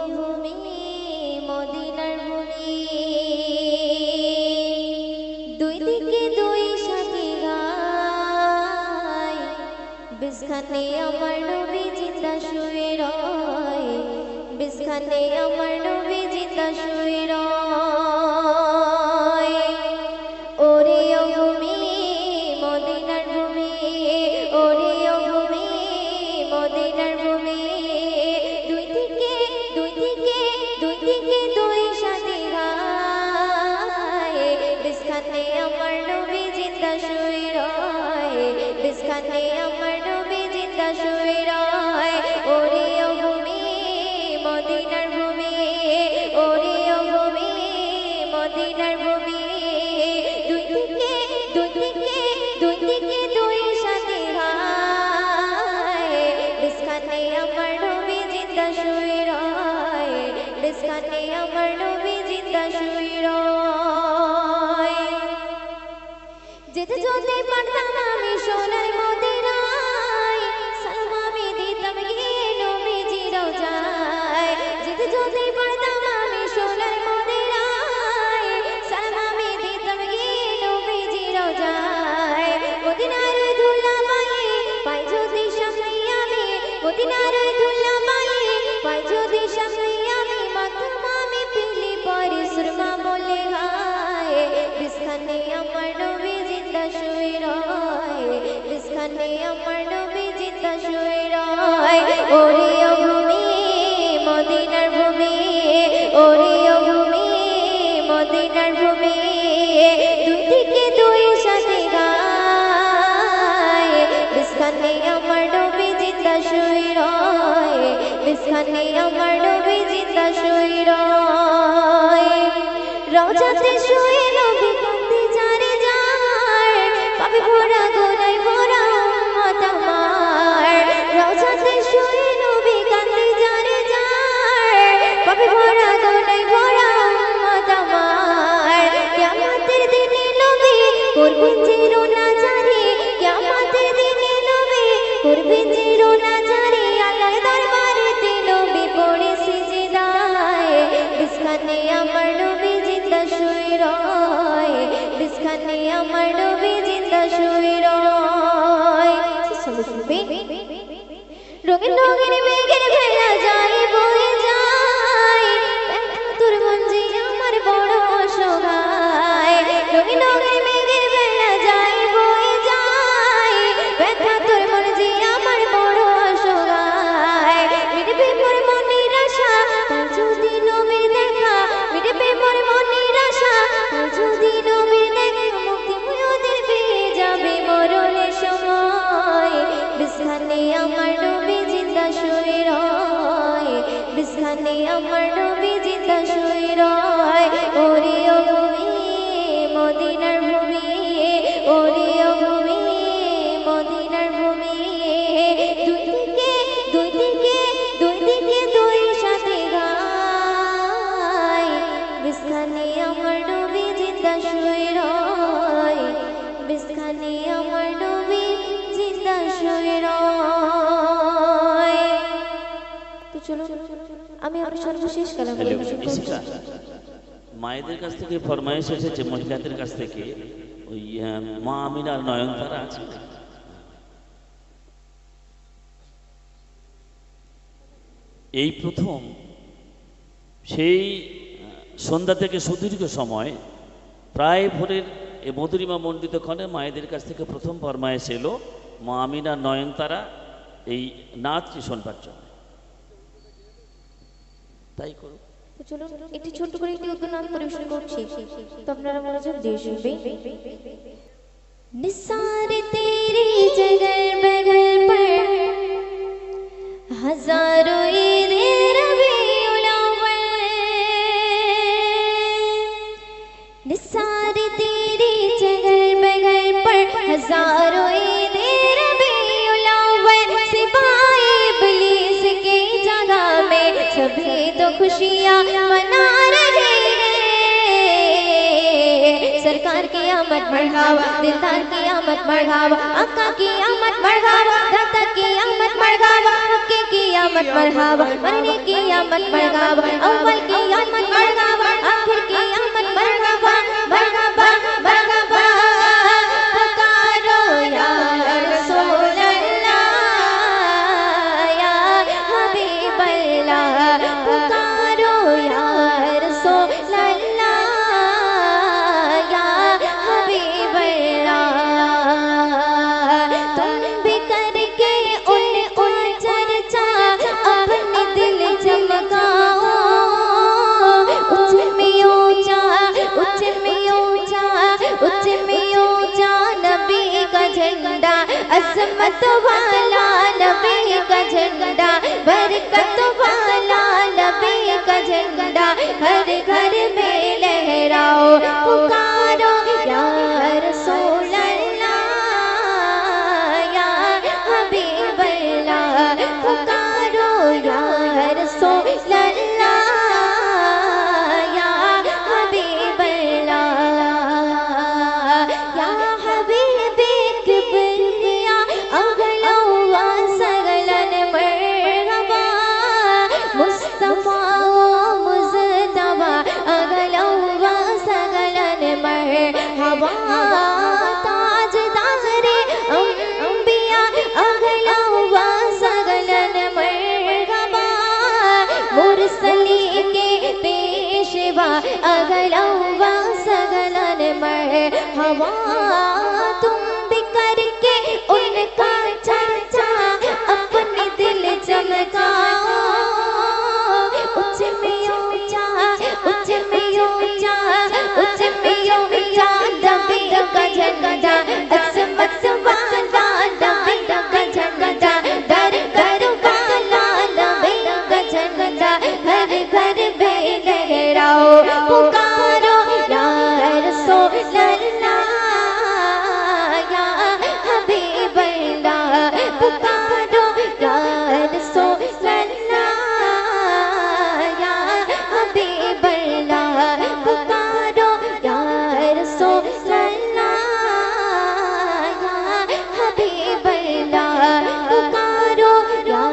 ভূমি মদিনার ভূমি দুই দিকে দুই সাথী গায় বিছখানে আমার নবী জিন্দা শুয়ে রয় বিছখানে আমার নবী জিন্দা শুয়ে রয় ওরে ও ভূমি মদিনার ভূমি ওরে ও ভূমি মদিনার ভূমি দুই দিকে দুই সাথী গায় বিছখানে আমার নবী জিন্দা শুয়ে রয় বিছখানে আমার নবী জিন্দা শুয়ে রয় ওরে ও ভূমি মদিনার ভূমি ওরে ও ভূমি মদিনার ভূমি দুই দিকে দুই সাথী গায় বিছখানে আমার নবী জিন্দা শুয়ে রয় বিছখানে আমার নবী জিন্দা শুয়ে রয় যেতে যদি পারতাম আমি সোনার মদিনায় সালাম আমি দিতাম গিয়ে নবীজি রওজায় যেতে যদি পারতাম আমি সোনার মদিনায় সালাম আমি দিতাম গিয়ে নবীজি রওজায় মদিনার ধুলা পাই যদি সামনে আমি মদিনার ধুলা পাই যদি সামনে আমি মাথা আমি পিলি পরে সুরমা বলে গায় বিছখানে আমার নবী জিন্দা শুয়ে রয় বিছখানে আমার নবী জিন্দা শুয়ে রয় ওরে ও ভূমি মদিনার ভূমি ওরে ও ভূমি মদিনার ভূমি দুই দিকে দুই সাথী গায় বিছখানে আমার নবী জিন্দা শুয়ে রয় বিছখানে আমার নবী জিন্দা শুয়ে রয় রওজাতে শুয়ে নবী কাঁদে যারে যার পাবে ভরা গোলায় ভরা উম্মত আমার রওজাতে শুয়ে নবী কাঁদে যারে যার পাবে ভরা গোলায় ভরা উম্মত আমার কিয়ামতের দিনে নবী করবেন চিরনা জারি কিয়ামতের দিনে নবী করবেন চিরনা জারি আল্লাহর দরবারেতে নবী পড়ে সিজদায় বিছখানে আমার নবী জিন্দা শুয়ে রয় বিছখানে আমার নবী জিন্দা শুয়ে রয় রঙিন রঙিন মেঘের ভেলা যায় বয়ে যায় তোর মন যে আমার বড় অসহায় রঙিন রঙিন মেঘের ভেলা যায় বয়ে যায় ব্যথা তোর মন যে আমার বড় অসহায় মিটবে মোর মনের আশা তার যদি নবীর দেখা মিটবে মোর মনের আশা তার যদি নবীর দেখা মুক্তি মুদের পেয়ে যাবে মরণের সময় বিছখানে আমার নবী জিন্দা শুয়ে রয় বিছখানে আমার নবী জিন্দা শুয়ে রয় ওরে ও ভূমি মদিনার ভূমি ওরে ও ভূমি মদিনার ভূমি দুই দিকে দুই সাথী গায় বিছখানে আমার নবী জিন্দা শুয়ে রয় বিছখানে আমার নবী জিন্দা শুয়ে রয় তো চলো আমি আমার সর্বশেষ কালাম মায়েদের কাছ থেকে ফরমাইশ এসেছে মহিলাদের কাছ থেকে ওই মা আমিনার নয়নতারা আছে এই প্রথম সেই সন্ধ্যা থেকে সুদীর্ঘ সময় প্রায় ভোরের এই মধুরিমা মণ্ডিত ক্ষণে মায়েদের কাছ থেকে প্রথম ফরমাইশ এলো মা আমিনার নয়নতারা এই নাচটি শোনবার জন্য তাই করো চলো একটি ছোট্ট করে একটি উদ্গান পরিবেশন করছি তো আপনারা মনোযোগ দিয়ে শুনবেন निसार तेरी जगह बगल पर हजारों ईद रबीउल अव्वल निसार तेरी जगह बगल पर हजारों ईद रबीउल अव्वल सिवाय इब्लीस की जगह में सभी तो खुशियां मना रहे सरकार की आमद मरहबा दिलदार की आमद मरहबा आका की आमद मरहबा दाता की आमद मरहबा हक की आमद मरहबा मरने की क़ियामत मरहबा अव्वल क़ियामत मरहबा आखिर क़ियामत मरहबा मरहबा मरहबा पुकारो या रसूल अल्लाह या हबीब अल्लाह पुकारो या रसूल अल्लाह या हबीब अल्लाह तुम भी करके उन चर्चा अपने दिल चमकाओ उच्च में ऊंचा उच्च में ऊंचा उच्च में ऊंचा नबी का झंडा अज़मत वाला नबी का झंडा बरकत वाला नबी का झंडा हर घर में लहराओ पुकारो या रसूल अल्लाह या हबीब अल्लाह पुकारो या रसूल अल्लाह या हबीब अल्लाह या हबीब किबरिया अगलवा सगलन मरहबा मुस्तफा मुज़तबा अगलवा सगलन मरहबा ताजदारे अंबिया अगलवा सगलन मरहबा मुरसली के पेशवा अगलवा सगलन मरहबा तुम भी करके उनका चर्चा अपने दिल चमकाओ उच्च में ऊंचा उच्च में ऊंचा उच्च में ऊंचा नबी का झंडा अज़मत वाला नबी का झंडा दर दर वाला नबी का झंडा घर घर में लहराओ पुकारो या रसूल अल्लाह या हबीब अल्लाह पुकारो या रसूल अल्लाह या हबीब अल्लाह पुकारो या रसूल अल्लाह या हबीब अल्लाह पुकारो या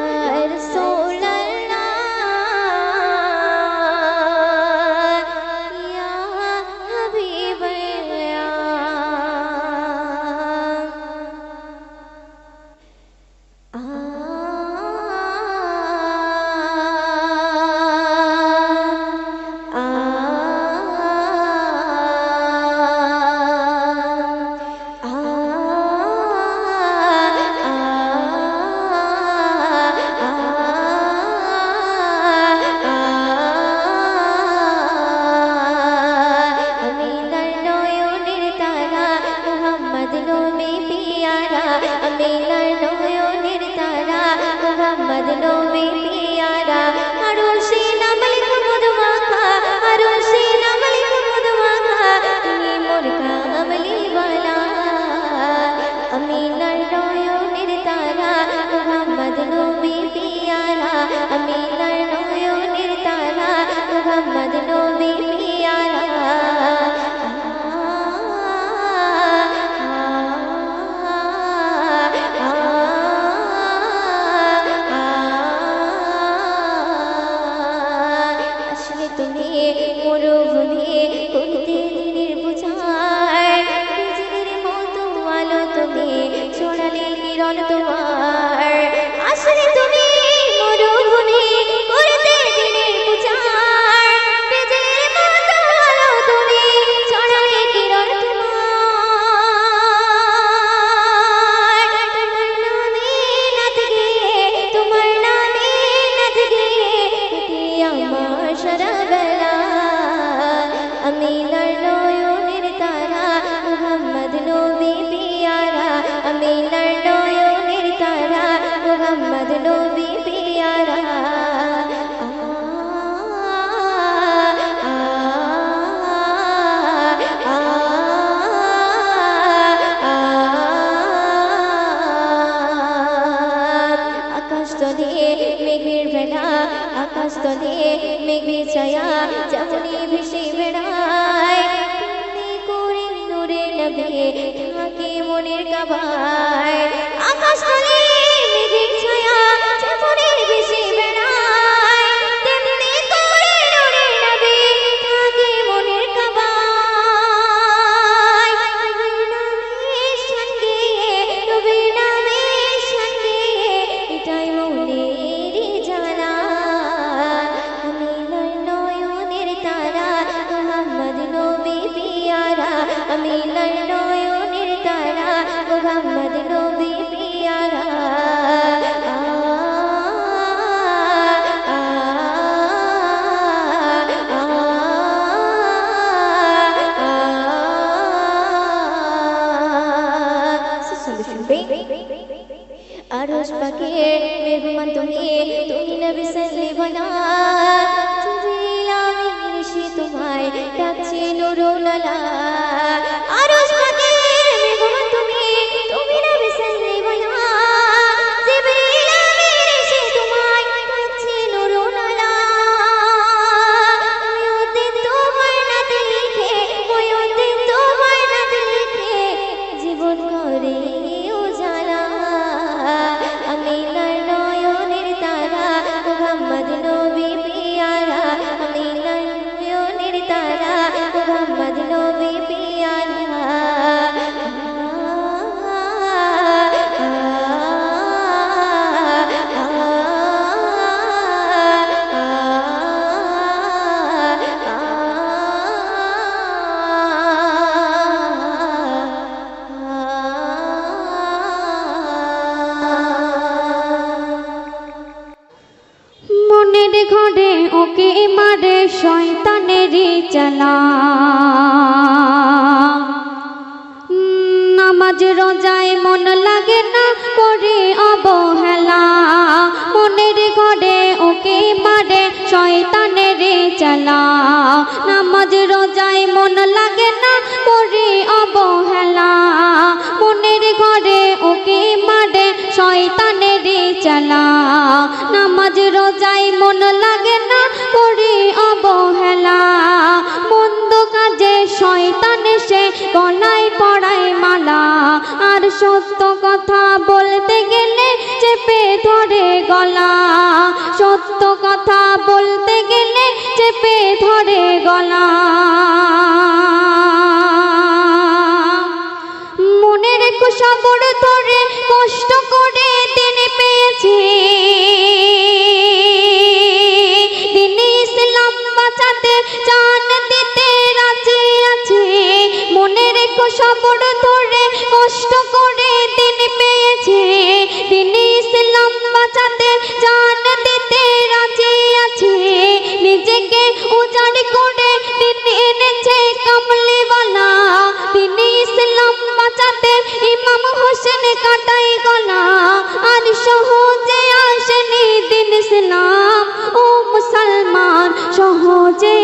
रसूल अल्लाह या हबीब আকাশতলে মেঘে ছায়া যেমনি ভেসে বেড়ায় তুমি করে নূরে নবী থাকে মনের কাবায় আকাশতলে মেঘে ছায়া যেমনি ভেসে বেড়ায় পাকের মেহমান তুমি, তুমি নবী সাল্লিল্লাহু জিবরিল আমিন এসে তোমায় ডাকছে নুরুল আলা। আরশ পাকের মেহমান তুমি, তুমি নবী সাল্লিল্লাহু জিবরিল আমিন এসে তোমায় ডাকছে নুরুল আলা। ওই তোমার নাম লিখে, ওই তোমার নাম লিখে জীবন করে উজালা। আমিনার নয়নের তারা মুহাম্মদ নবী পিয়ারা, আমিনার নয়নের তারা মুহাম্মদ নবী পিয়ারা। মনের ঘরে ওকে মারে শয়তানেরই চালা, নামাজ রোজায় মন লাগে না করে অবহেলা। মনের ঘরে ওকে মারে শয়তানেরই চালা, নামাজ রোজায় মন লাগে না করে অবহেলা। মনের ঘরে ওকে মারে শয়তানেরই চালা, নামাজ রোজায় মন লাগে না করে অবহেলা। মন্দ কাজে শয়তান এসে গলায় পড়ায় মালা, আর সত্য কথা বলতে গেলে চেপে ধরে গলা। সত্য কথা বলতে গেলে চেপে ধরে গলা। মনে রেখো সবর ধরে কষ্ট করে দিন পেয়েছে, দিন ইসলাম বাঁচাতে জান দিতে রাজি আছে। মনে রেখো সবর ধরে কষ্ট করে দিন পেয়েছে, দিন ইসলাম বাঁচাতে জান দিতে রাজি আছে। নিজেকে উজাড় করে দিন এনেছে কামলিওয়ালা, দিন ইসলাম বাঁচাতে ইমাম হোসেন কাটাই গলা। আর সহজে আসেনি দিন ইসলাম, ও মুসলমান সহজে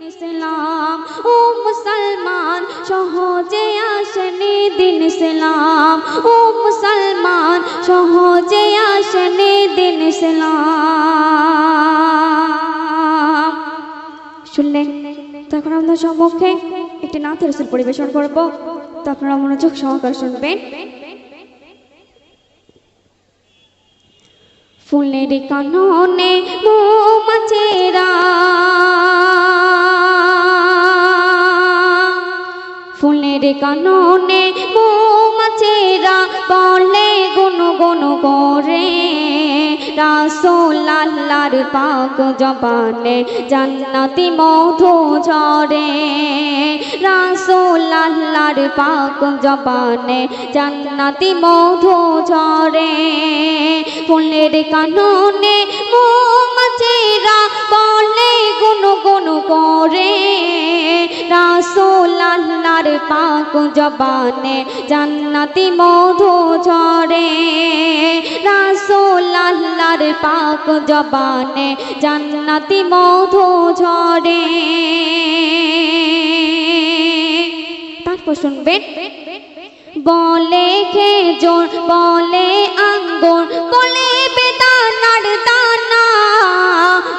ইসলাম, ও মুসলমান সহজে আসেনি দিন ইসলাম, ও মুসলমান সহজে আসেনি দিন ইসলাম। শুনলেন? তো এখন আমাদের সম্মুখে একটি নাথের রসুল পরিবেশন করব, তো আপনারা মনোযোগ সহকারে শুনবেন। ফুলের কাননে মৌমাছিরা, ফুলের কাননে মৌমাছিরা বলে গুনগুন করে, রাসূল আল্লাহর পাক জবানে জান্নাতি মধু ঝরে। রাসূল আল্লাহর পাক জবানে জান্নাতি মধু ঝরে। ফুলের কাননে মৌমাছিরা বলে গুনগুন করে, রাসূল আল্লাহর পাক জবানে জান্নাতি মধু ঝরে। রাসূল আল্লাহর পাক জবানে জান্নাতি মধু ঝরে। তারপর শুনবেন, বলে খেজুর বলে আঙ্গুর বলে বেদানার দানা,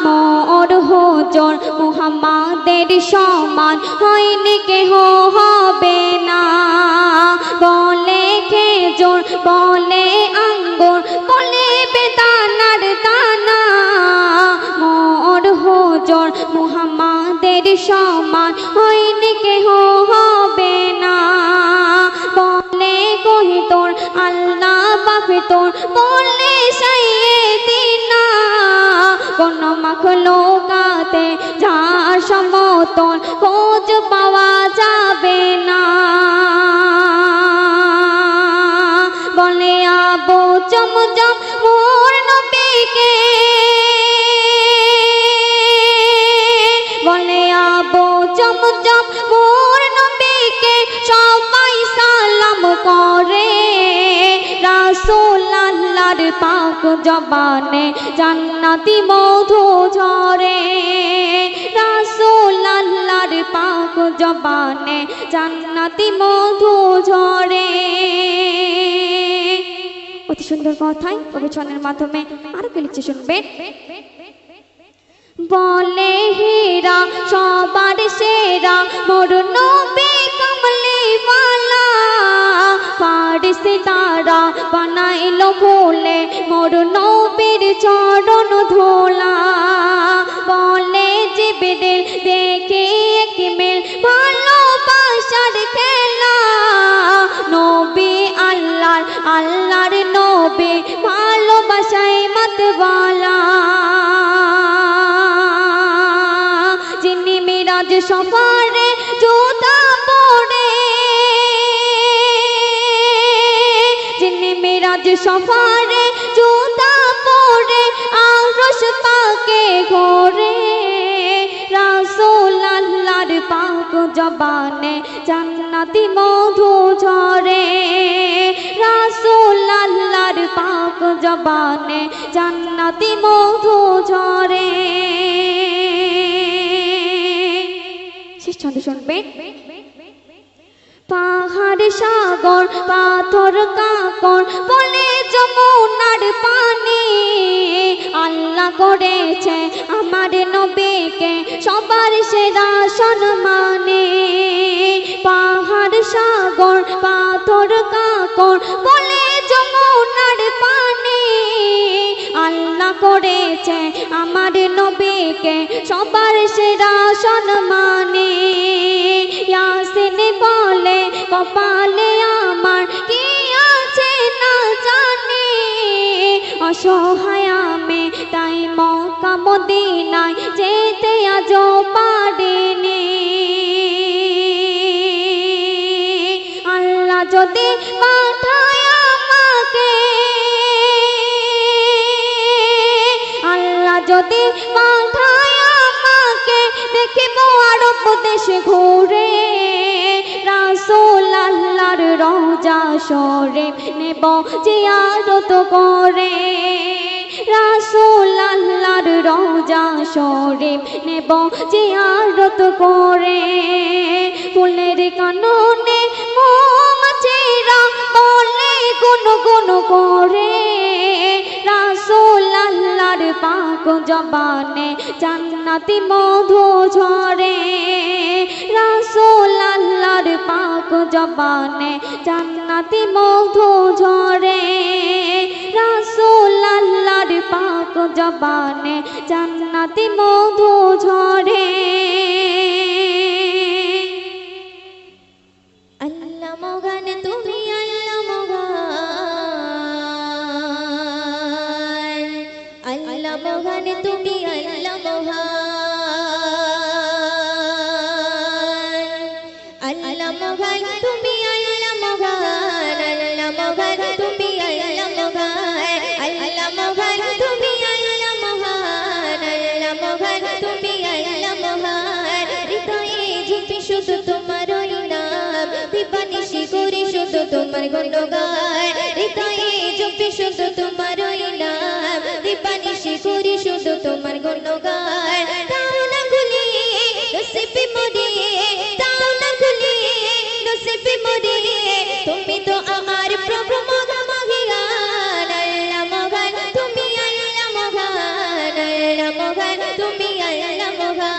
মোর হুজুর মুহাম্মাদের সমান হয়নি কেহ হবে না। বলে খেজুর বলে আঙ্গুর বলে বেদানার দানা, মোর হুজুর মুহাম্মাদের সমান হয়নি কেহ হবে না। বলে কহি তোর আল্লাহ বাপে তোর বলে সাইয়েদিনা, কোন মাখলুকাতে যার সমতল খোঁজ পাওয়া যাবে না। বলে আবু জমজম মোর নবীকে, বলে আবু জমজম মোর নবীকে সবাই সালাম করে। রাসূল আল্লাহ পাক জবানে জান্নাতি মধু ঝরে রাসূল আল্লাহর পাক জবানে জান্নাতি মধু ঝরে। অতি সুন্দর কথায় অভিচনের মাধ্যমে আরো কি লিখছে শুনবেন। বলে হীরা সবার সেরা মোর নবী কামলিওয়ালা ফারিসি তারা বানাইলো ভুলে মোর নবীর চরণ ধোলা। বলে জিবরিল দেখে এক মিল ভালোবাসার খেলা নবী আল্লাহর আল্লাহর নবী ভালোবাসায় মাতওয়ালা। যিনি মিরাজ সফরে জুতা পরে যিনি মিরাজ সফরে জুতা পরে আরশ পাকে ঘোরে রাসূল আল্লাহর পাক জবানে জান্নাতি মধু ঝরে রাসূল আল্লাহর পাক জবানে জান্নাতি মধু ঝরে। শেষ ছন্দ শুনবেন। পাহাড় সাগর পাথর কাকর বলে যমুনার পানি আল্লাহ করেছে আমার নবীকে সবার সেরা সম্মানে। পাহাড় সাগর পাথর কাকর বলে যমুনার পানি আল্লাহ করেছে আমার নবীকে সবার সেরা সম্মানে। ইয়াসিন বলে কপালে আমার কি আছে না জানি অসহায় আমি তাই মক্কা মদিনায় যেতে আজও পারিনি। আল্লাহ যদি পাঠায় আমাকে আল্লাহ যদি পাঠায় আমাকে দেখিব আরব দেশ ঘুরে রাসূল আল্লাহর রওজা শরীফ নেব জিয়ারত করে রাসূল আল্লাহর রওজা শরীফ নেব জিয়ারত করে। ফুলের কাননে মৌমাছিরা বলে গুনগুন করে রাসূল আল্লাহর পাক জবানে জান্নাতি মধু ঝরে রাসূল আল্লাহর পাক জবানে জান্নাতি মধু ঝরে রাসূল আল্লাহর পাক জবানে জান্নাতি মধু ঝরে। আল্লাহ মগান তুমি আল্লাহ মগান আল্লাহ মগান তুমি আল্লাহ মগান আল্লাহ মগান তুমি আল্লাহ মগান আল্লাহ মগান তুমি আল্লাহ মগান আল্লাহ মগান তুমি আল্লাহ মগান আল্লাহ মগান তুমি আল্লাহ মগান। হৃদয়ে ঝুঁকি শুধু তোমার নাম দিবানিশি করি শুধু তোমার গুণগান হৃদয়ে ঝুঁকি শুধু তোমার নাম দিবানিশি করি শুধু তোমার গুণগান। তাও না গুলিয়ে নসিবে মরে তাও না গুলিয়ে নসিবে মরে তুমি তো আমার প্রভু মগা মহিয়ান আল্লাহ মগান তুমি আল্লাহ মগান আল্লাহ মগান তুমি আল্লাহ মগান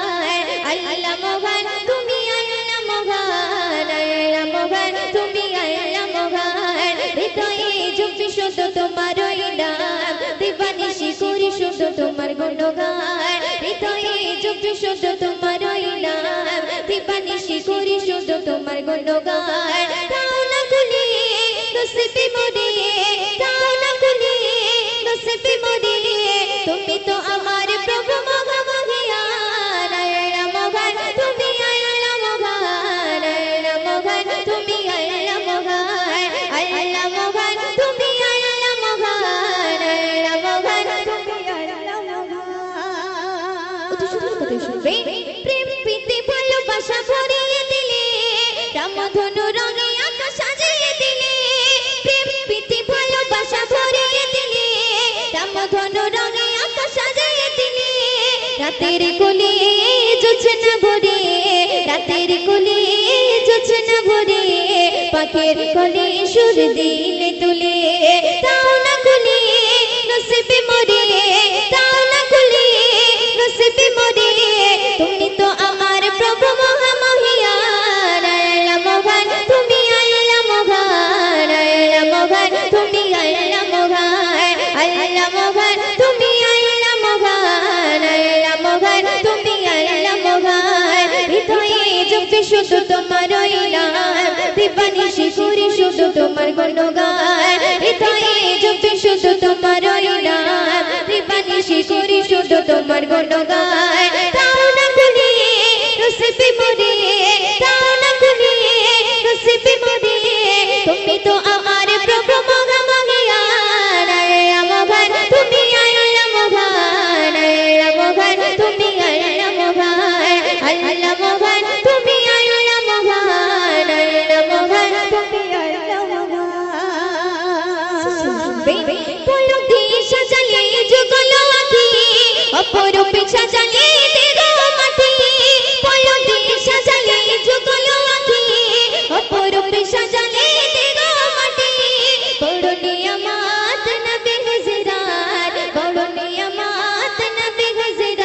আল্লাহ মগান তুমি আল্লাহ মগান আল্লাহ মগান তুমি আল্লাহ মগান। হৃদয়ে ঝুঁকি শুধু তোমার নাম দিবানিশি করি শুধু তোমার গুণগান হৃদয়ে ঝুঁকি শুধু তোমার নাম দিবানিশি করি শুধু তোমার গুণগান। তাও না গুলিয়ে নসিবে মরে তাও না গুলিয়ে নসিবে মরে তুমি তো আমার প্রভু মগা মহিয়ান আল্লাহ মগান তুমি আল্লাহ মগান আল্লাহ মগান তুমি আল্লাহ মগান আল্লাহ মগান তুমি আল্লাহ মগান আল্লাহ মগান তুমি আল্লাহ মগান। অতি সুন্দর কথা শুনবে। প্রেম প্রীতি ভালোবাসা ভরিয়ে দিলে রামধনু রঙে আকাশ সাজিয়ে দিলে প্রেম প্রীতি ভালোবাসা ভরিয়ে দিলে রাতের কোলে জোছনা ভরে, রাতের কোলে জোছনা ভরে, পাখির কোলে সুর দিলে তুলে, তাও না খুলে নসিবে মরে, তাও না খুলে নসিবে মরে, তুমি তো আমার প্রভু মহামহিয়ান, আল্লাহ মহান তুমি আল্লাহ মহান, আল্লাহ মহান তুমি আল্লাহ মহান, আল্লাহ মহান তুমি আল্লাহ মহান, আল্লাহ মহান তুমি আল্লাহ মহান, হৃদয়ে জপে শুধু তোমার নাম, দিবানিশি করি শুধু তোমার গুণগান, হৃদয়ে জপে শুধু তোমার নাম, দিবানিশি করি শুধু তোমার গুণগান, তাও না খুলে নসিবে মরে, তাও না খুলে নসিবে মরে, তুমি তো আমার প্রভু মহামহিয়ান, আল্লাহ মহান তুমি আল্লাহ মহান, আল্লাহ মহান তুমি আল্লাহ মহান, আল্লাহ মহান তুমি আল্লাহ মহান, আল্লাহ মহান তুমি আল্লাহ মহান। বলো দেশ সাজালে যুগলো আঁকি, অপরূপে সাজালে দেগো মাটি, বলো দেশ সাজালে যুগলো আঁকি, অপরূপে সাজালে দেগো মাটি, বড় নিয়ামত নবী হযরত, বড় নিয়ামত নবী হযরত,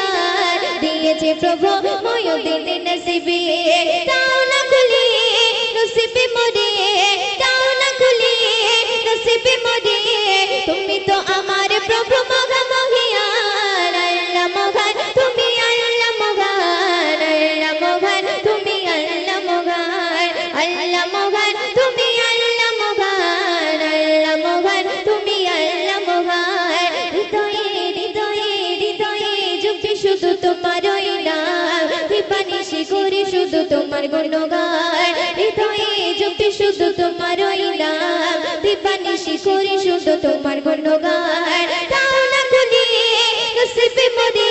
দিয়েছে প্রভু ময়ূদিন নসিবে, তাও না খুলে নসিবে মরে, তাও না খুলে নসিবে মরে, তুমি তো আমার প্রভু মহামহিয়ান, আল্লাহ মহান তুমি আল্লাহ মহান, আল্লাহ মহান তুমি আল্লাহ মহান, আল্লাহ মহান তুমি আল্লাহ মহান, আল্লাহ মহান তুমি আল্লাহ মহান, হৃদয়ে হৃদয়ে হৃদয়ে জপে শুধু তোমার নাম, দিবানিশি করি শুধু তোমার গুণগান, হৃদয়ে জপে শুধু তোমার নাম, দিবানিশি করি শুধু তোমার গুণগান, তাও না খুলে নসিবে মরে,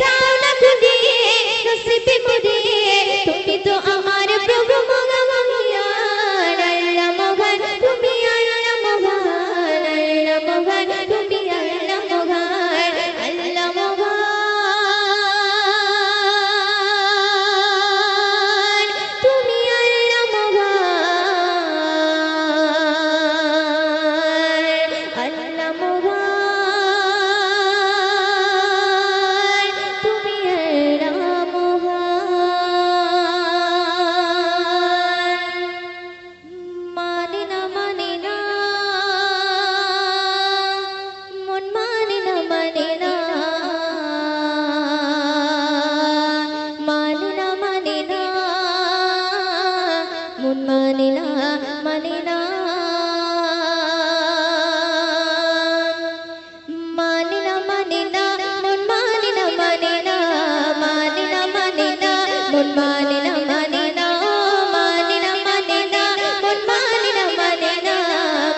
তাও না খুলে নসিবে মরে, তুমি তো আমার প্রভু মহামহিয়ান, আল্লাহ মহান তুমি আল্লাহ মহান, আল্লাহ মহান তুমি আল্লাহ মহান, আল্লাহ মহান তুমি আল্লাহ মহান, আল্লাহ মহান তুমি আল্লাহ মহান। মানে না মানে না মন মানে না মানে না, মানে না মানে না মন মানে না মানে না, মানে না মানে না মন মানে না মানে না, মানে না মানে না মন মানে না মানে না, মানে না মানে না মন মানে না মানে না,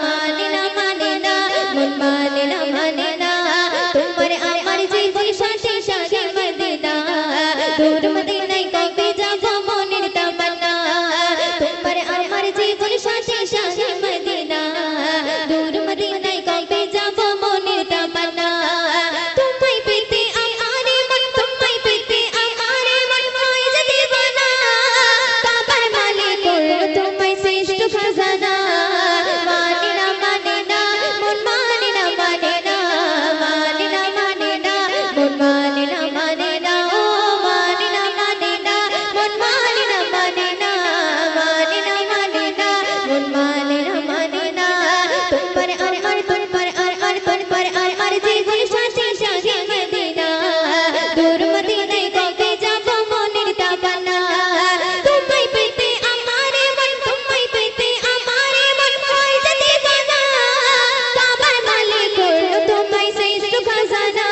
মানে না মানে না মন মানে না মানে না, তোমার আমার জীবন সাথে সাথে মদিনা, দূর মদিনায় কবে যাব মনের তামান্না, তোমার আমার জীবন সাথে সাথে মদিনা, দূর মদিনায় কবে যাব মনের তামান্না, তোমায় পেতে আমারে মন, তোমায় পেতে আমারে মন হয় যে দিবানা, কাবার মালিক করলো তোমায় শ্রেষ্ঠ খাজানা, মানে না মানে না মন মানে না মানে না, মানে না মানে না মন মানে না মানে না, ও মানে না মানে না মন মানে না মানে না, মানে না মানে না মন মানে না মানে না, তোমার আমার তোমার তোমার জীবন সাথে সাথে মদিনা, দূর মদিনায় কবে যাব মনের তামান্না, তোমায় পেতে আমারে মন, তোমায় পেতে আমারে মন হয় যে দিবানা, কাবার মালিক করলো তোমায় শ্রেষ্ঠ খাজানা,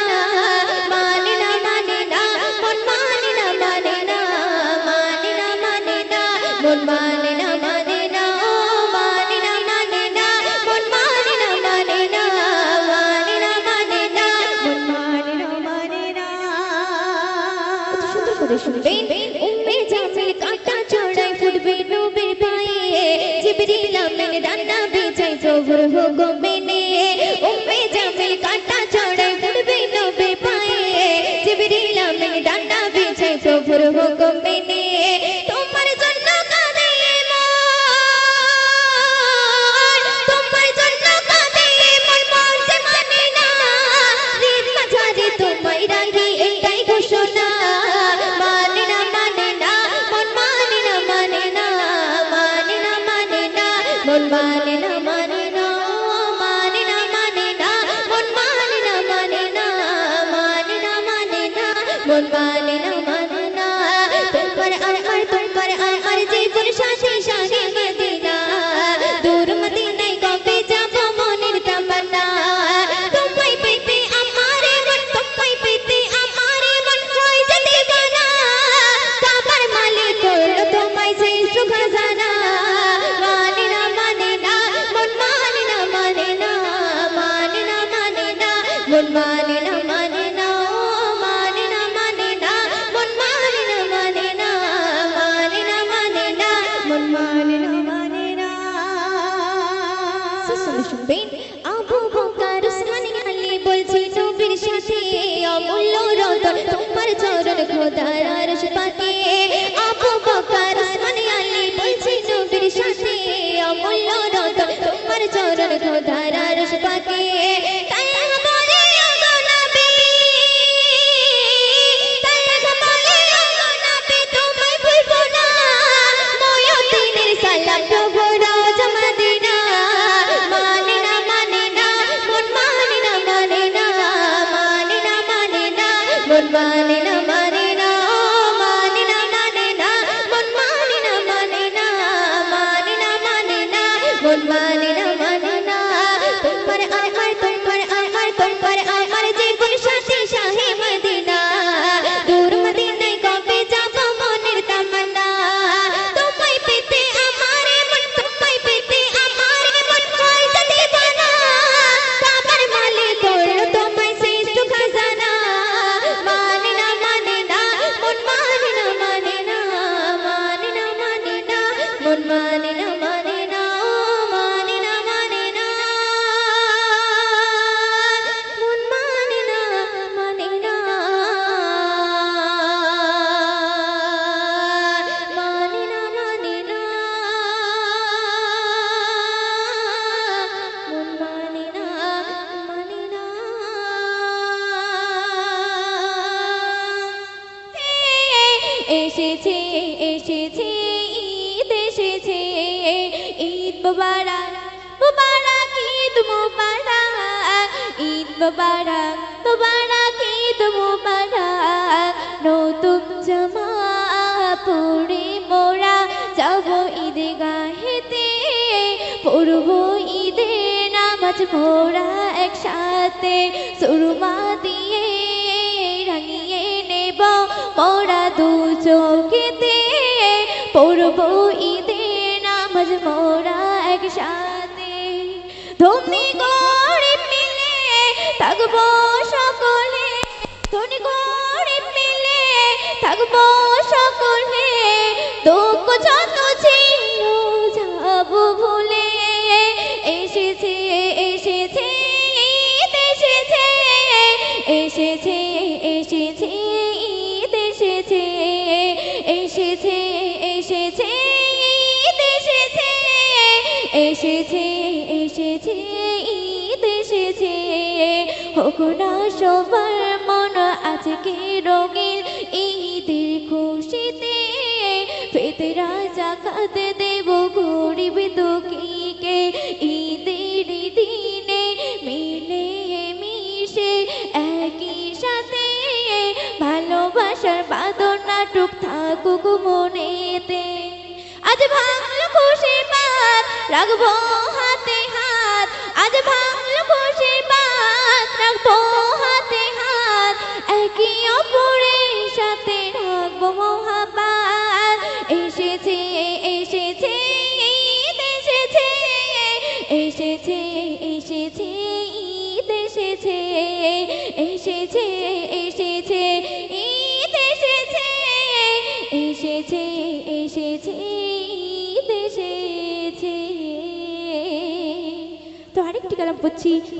মানে না মানে না মন মানে না মানে না, মানে না মানে না মন মানে না মানে না, ও মানে না মানে না মন মানে না মানে না, মানে না মানে না মন মানে না মানে না। কত সুন্দর করে শুনবেন, উম্মে জামিল কাঁটা চড়াই ফুটবে নবীর পায়ে, জিবরিল আমিন রান্না বেচাই প্রভুর হুকুম মেনে, উম্মে জামিল কাঁটা চড়াই ফুটবে নবীর পায়ে, জিবরিল আমিন ডান্ডা বিছাই প্রভুর হুকুম মেনে তোমার জন্য কাঁদে মন তোমার জন্য কাঁদে মন মন যে মানে না হৃদ মাঝারে তোমায় রাখি এটাই ঘোষণা মানে না মন মানে না মানে না মানে না মানে না মন মানে না মানে না মানে না মানে না মন মানে না মানে না মানে না মানে না মন মানে না মানে না তোমার আর জীবন সাথী সাথী মদিনা দূর মদিনায় কবে যাব মনের তামান্না তোমায় পেতে আমারে মন তোমায় পেতে আমারে মন হয়ে যেতে গানা কাবার মালিক করলো তোমায় শ্রেষ্ঠ খাজানা মানে না মন মানে না মানে না মানে না মানে না মন মানে না মানে না মানে না মানে না মন মানে না মানে না মানে না মানে না মন মানে না মানে না সুসলে শুনবেন আবু বকর উসমান আলী বলছি নবীর সাথে অমূল্য রতন তোমার চরণ খোদার আরশ পাকে আবু বকর উসমান আলী বলছি নবীর সাথে অমূল্য রতন তোমার চরণ খোদার আরশ পাকে তাই বলে ওগো নবী তাই বলে ওগো নবী তোমায় ভুলবো না ময়দিনের সালাম প্রভু রোজ মদিনা মানে না মন মানে না মানে না মানে না মানে না মন মানে না মানে না মানে না মানে না মন মানে না মানে না মানে না মানে না মন মানে না মানে না তোমার আর জীবন সাথী শাহে মদিনা দূর মদিনায় কবে যাব মনের তামান্না তোমায় পেতে আমারে মন তোমায় পেতে আমারে মন হয়ে যেতে গানা কাবার মালিক করলো তোমায় শ্রেষ্ঠ খাজানা মানে না মন মানে না মানে না মানে না মানে না মন মানে না মানে না মানে না মানে না মন মানে না মানে না মানে না মানে না মন মানে না মানে না এসেছে এসেছে ঈদ এসেছে ঈদ মুবারক মুবারক ঈদ মুবারক ঈদ মুবারক মুবারক ঈদ মুবারক নতুন জামা পরে মোরা যাব ঈদগাহেতে পড়ব ঈদের নামাজ মোরা একসাথে সুরমা দিয়ে রাঙিয়ে নেব মোরা দু চোখেতে পড়ব ঈদের নামাজ মোরা একসাথে ধনী গরিব মিলে থাকবো সকলে ধনী গরিব মিলে থাকবো সকলে দুঃখ যত ছিল যাব ভুলে এসেছে এসেছে ঈদ এসেছে এসেছে এসেছে ঈদ এসেছে এসেছে এসেছে ঈদ এসেছে এসেছে এসেছে ঈদ এসেছে হোক না সবার মন আজকে রঙিন ঈদের খুশিতে ফিতরা জাকাত দেব গরিব দুঃখীকে ঈদের দিনে মিলে মিশে একই সাথে ভালোবাসার বাঁধন নাটক থাকুক মনেতে আজ ভালো খুশি পাত রাখবো হাতে হাত আজ ভালো খুশি পাত রাখবো হাতে হাত একই অপরের সাথে রাখবো মহাবাত এসেছে এসেছে ঈদ এসেছে এসেছে এসেছে ঈদ এসেছে এসেছে এসেছে ঈদ এসেছে এসেছে এসেছে ঈদ এসেছে তো আরেকটি কালাম পড়ছি